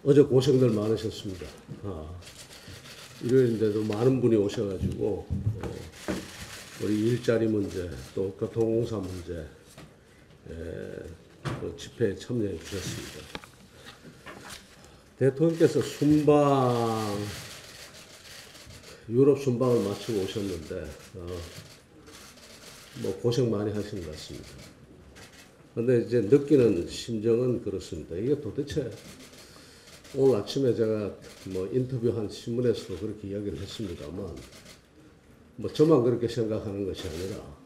어제 고생들 많으셨습니다. 일요일인데도 많은 분이 오셔가지고 우리 일자리 문제 또 교통공사 문제 또 집회에 참여해 주셨습니다. 대통령께서 순방 유럽 순방을 마치고 오셨는데 뭐 고생 많이 하신 것 같습니다. 그런데 이제 느끼는 심정은 그렇습니다. 이게 도대체 오늘 아침에 제가 뭐 인터뷰한 신문에서도 그렇게 이야기를 했습니다만 뭐 저만 그렇게 생각하는 것이 아니라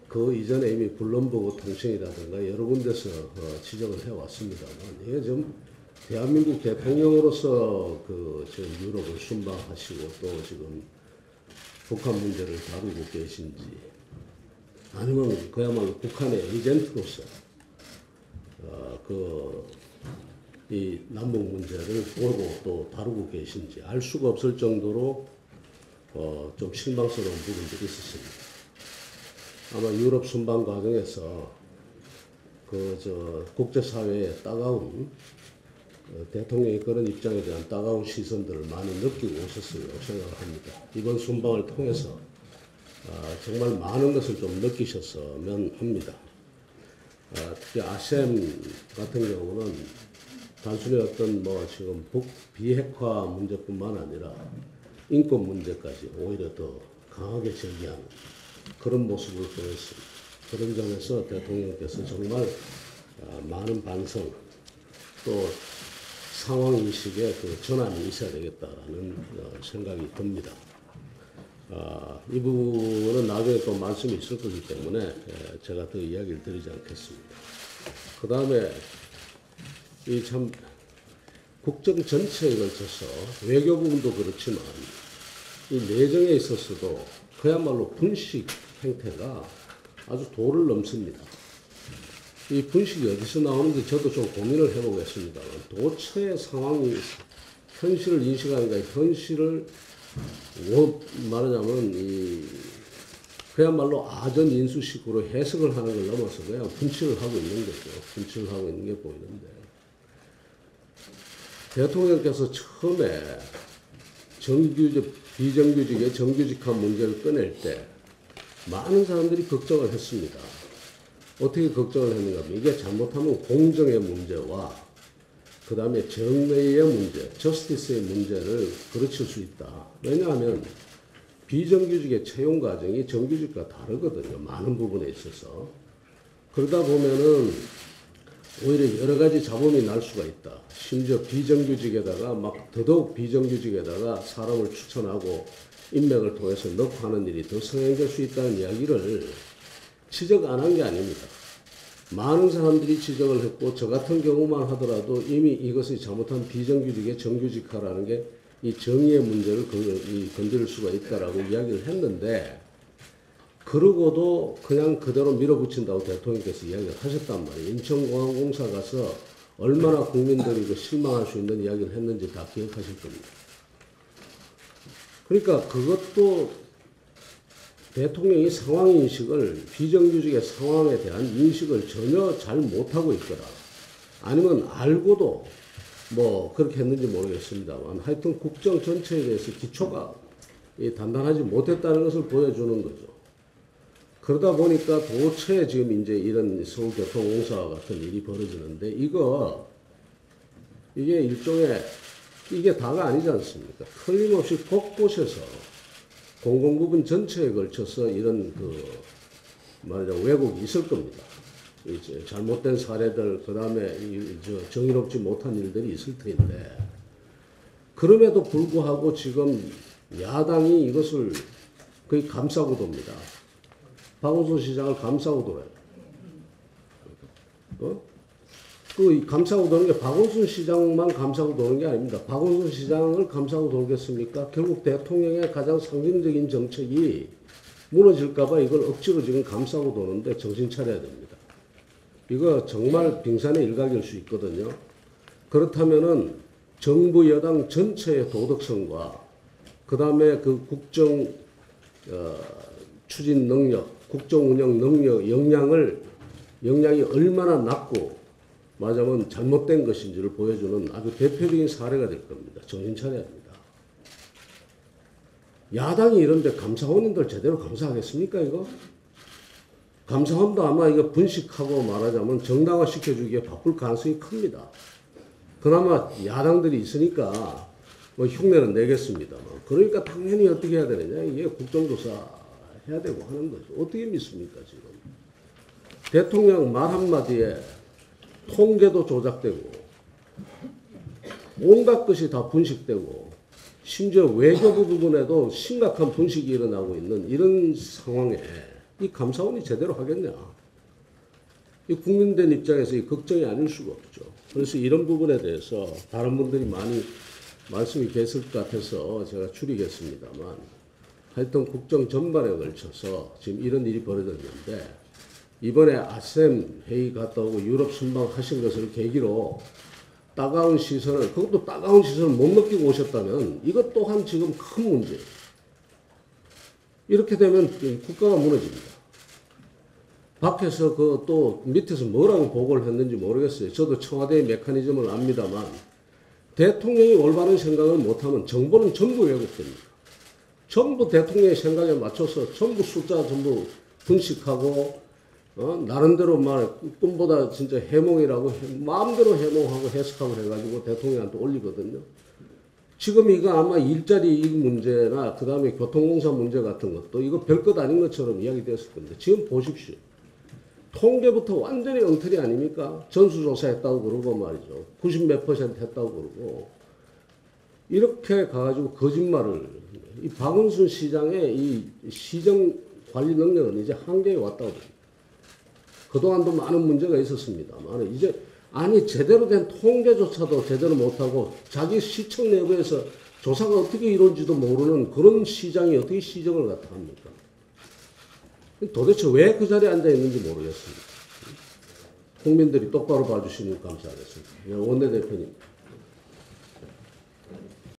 그 이전에 이미 블룸버그 통신이라든가 여러 군데서 지적을 해왔습니다만 이게 좀 대한민국 대통령으로서 그 지금 유럽을 순방하시고 또 지금 북한 문제를 다루고 계신지 아니면 그야말로 북한의 에이전트로서 이 남북 문제를 보고 또 다루고 계신지 알 수가 없을 정도로 좀 실망스러운 부분들이 있었습니다. 아마 유럽 순방 과정에서 국제사회의 따가운 대통령의 그런 입장에 대한 따가운 시선들을 많이 느끼고 오셨을 생각합니다. 이번 순방을 통해서 정말 많은 것을 좀 느끼셨으면 합니다. 특히 아셈 같은 경우는 단순히 어떤 뭐 지금 비핵화 문제뿐만 아니라 인권 문제까지 오히려 더 강하게 제기하는 그런 모습을 보였습니다. 그런 점에서 대통령께서 정말 많은 반성 또 상황인식의 그 전환이 있어야 되겠다는 생각이 듭니다. 이 부분은 나중에 또 말씀이 있을 거기 때문에 제가 더 이야기를 드리지 않겠습니다. 그 다음에 이 참 국정 전체에 걸쳐서 외교 부분도 그렇지만 이 내정에 있어서도 그야말로 분식 행태가 아주 도를 넘습니다. 이 분식이 어디서 나오는지 저도 좀 고민을 해보겠습니다만 도처의 상황이 현실을 인식하니까 현실을 말하자면 그야말로 아전인수식으로 해석을 하는 걸 넘어서 그냥 분칠을 하고 있는 거죠. 분칠을 하고 있는 게 보이는데 대통령께서 처음에 비정규직의 정규직화 문제를 꺼낼 때 많은 사람들이 걱정을 했습니다. 어떻게 걱정을 했는가 하면 이게 잘못하면 공정의 문제와 그 다음에 정의의 문제, 저스티스의 문제를 그르칠 수 있다. 왜냐하면 비정규직의 채용 과정이 정규직과 다르거든요. 많은 부분에 있어서. 그러다 보면은 오히려 여러 가지 잡음이 날 수가 있다. 심지어 비정규직에다가 더더욱 비정규직에다가 사람을 추천하고 인맥을 통해서 넣고 하는 일이 더 성행될 수 있다는 이야기를 지적 안 한 게 아닙니다. 많은 사람들이 지적을 했고 저 같은 경우만 하더라도 이미 이것이 잘못한 비정규직의 정규직화라는 게 이 정의의 문제를 건드릴 수가 있다라고 이야기를 했는데 그러고도 그냥 그대로 밀어붙인다고 대통령께서 이야기를 하셨단 말이에요. 인천공항공사 가서 얼마나 국민들이 실망할 수 있는 이야기를 했는지 다 기억하실 겁니다. 그러니까 그것도 대통령이 상황인식을 비정규직의 상황에 대한 인식을 전혀 잘 못하고 있거나 아니면 알고도 뭐 그렇게 했는지 모르겠습니다만 하여튼 국정 전체에 대해서 기초가 단단하지 못했다는 것을 보여주는 거죠. 그러다 보니까 도처에 지금 이제 이런 서울교통공사 같은 일이 벌어지는데 이게 일종의 이게 다가 아니지 않습니까? 틀림없이 곳곳에서 공공부분 전체에 걸쳐서 이런 말하자면 왜곡이 있을 겁니다. 이제 잘못된 사례들, 그 다음에 정의롭지 못한 일들이 있을 텐데, 그럼에도 불구하고 지금 야당이 이것을 거의 감싸고 돕니다. 박원순 시장을 감싸고 돌아요. 그 감싸고 도는 게 박원순 시장만 감싸고 도는 게 아닙니다. 박원순 시장을 감싸고 돌겠습니까? 결국 대통령의 가장 상징적인 정책이 무너질까봐 이걸 억지로 지금 감싸고 도는데 정신 차려야 됩니다. 이거 정말 빙산의 일각일 수 있거든요. 그렇다면은 정부 여당 전체의 도덕성과 그 다음에 그 국정 추진 능력, 국정 운영 능력, 역량이 얼마나 낮고 말하자면 잘못된 것인지를 보여주는 아주 대표적인 사례가 될 겁니다. 정신 차려야 합니다. 야당이 이런데 감사원님들 제대로 감사하겠습니까, 이거? 감사원도 아마 이거 분식하고 말하자면 정당화 시켜주기에 바쁠 가능성이 큽니다. 그나마 야당들이 있으니까 뭐 흉내는 내겠습니다만. 그러니까 당연히 어떻게 해야 되느냐. 이게 국정조사 해야 되고 하는 거죠. 어떻게 믿습니까, 지금? 대통령 말 한마디에 통계도 조작되고, 온갖 것이 다 분식되고, 심지어 외교부 부분에도 심각한 분식이 일어나고 있는 이런 상황에 이 감사원이 제대로 하겠냐. 이 국민들 입장에서 이 걱정이 아닐 수가 없죠. 그래서 이런 부분에 대해서 다른 분들이 많이 말씀이 계실 것 같아서 제가 줄이겠습니다만, 하여튼 국정 전반에 걸쳐서 지금 이런 일이 벌어졌는데, 이번에 아셈 회의 갔다 오고 유럽 순방 하신 것을 계기로 따가운 시선을, 그것도 따가운 시선을 못 느끼고 오셨다면 이것 또한 지금 큰 문제. 이렇게 되면 국가가 무너집니다. 밖에서 그 또 밑에서 뭐라고 보고를 했는지 모르겠어요. 저도 청와대의 메커니즘을 압니다만, 대통령이 올바른 생각을 못하면 정보는 전부 왜곡됩니다. 전부 대통령의 생각에 맞춰서 전부 숫자 전부 분식하고, 나름대로 말 꿈보다 진짜 해몽이라고 마음대로 해몽하고 해석하고 해가지고 대통령한테 올리거든요. 지금 이거 아마 일자리 이익 문제나 그 다음에 교통공사 문제 같은 것도 이거 별것 아닌 것처럼 이야기됐을 건데, 지금 보십시오. 통계부터 완전히 엉터리 아닙니까? 전수조사 했다고 그러고 말이죠. 90몇 % 했다고 그러고. 이렇게 가가지고 거짓말을, 이 박원순 시장의 이 시정 관리 능력은 이제 한계에 왔다고 봅니다. 그동안도 많은 문제가 있었습니다만, 이제, 아니, 제대로 된 통계조차도 제대로 못하고, 자기 시청 내부에서 조사가 어떻게 이루어지도 모르는 그런 시장이 어떻게 시정을 갖다 합니까? 도대체 왜 그 자리에 앉아 있는지 모르겠습니다. 국민들이 똑바로 봐주시면 감사하겠습니다. 원내대표님.